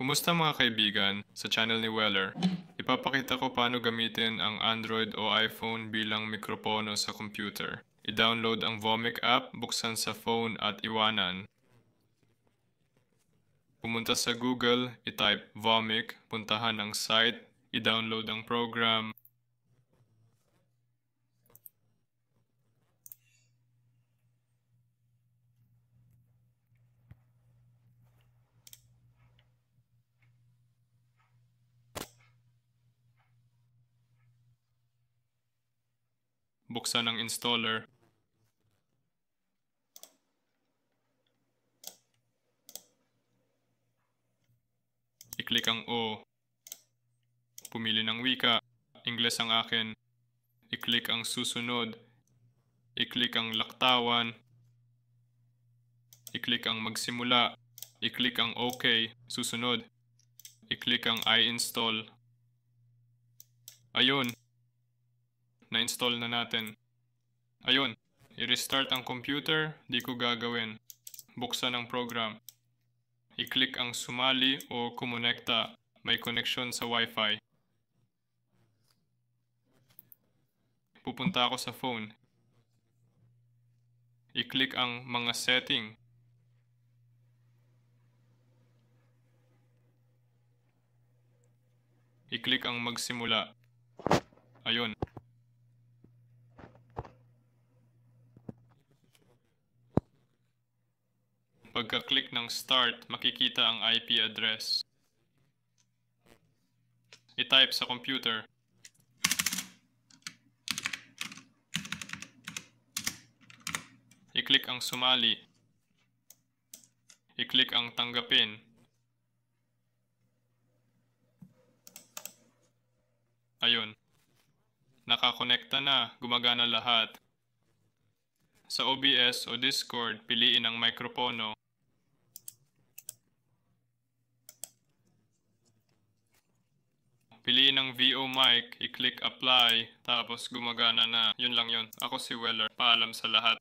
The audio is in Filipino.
Kumusta mga kaibigan? Sa channel ni Weller, ipapakita ko paano gamitin ang Android o iPhone bilang mikropono sa computer. I-download ang Vomic app, buksan sa phone at iwanan. Pumunta sa Google, i-type Vomic, puntahan ang site, i-download ang program. Buksan ang installer. I-click ang O. Pumili ng wika. Ingles ang akin. I-click ang susunod. I-click ang laktawan. I-click ang magsimula. I-click ang OK. Susunod. I-click ang I install. Ayun. Na-install na natin. Ayun. I-restart ang computer. Di ko gagawin. Buksan ang program. I-click ang sumali o kumonekta. May connection sa Wi-Fi. Pupunta ako sa phone. I-click ang mga setting. I-click ang magsimula. Ayun. Pagka-click ng start, makikita ang IP address. I-type sa computer. I-click ang sumali. I-click ang tanggapin. Ayun. Nakakonekta na. Gumagana lahat. Sa OBS o Discord, piliin ang mikropono. Piliin ang VO mic, i-click apply, tapos gumagana na. Yun lang yun. Ako si Weller. Paalam sa lahat.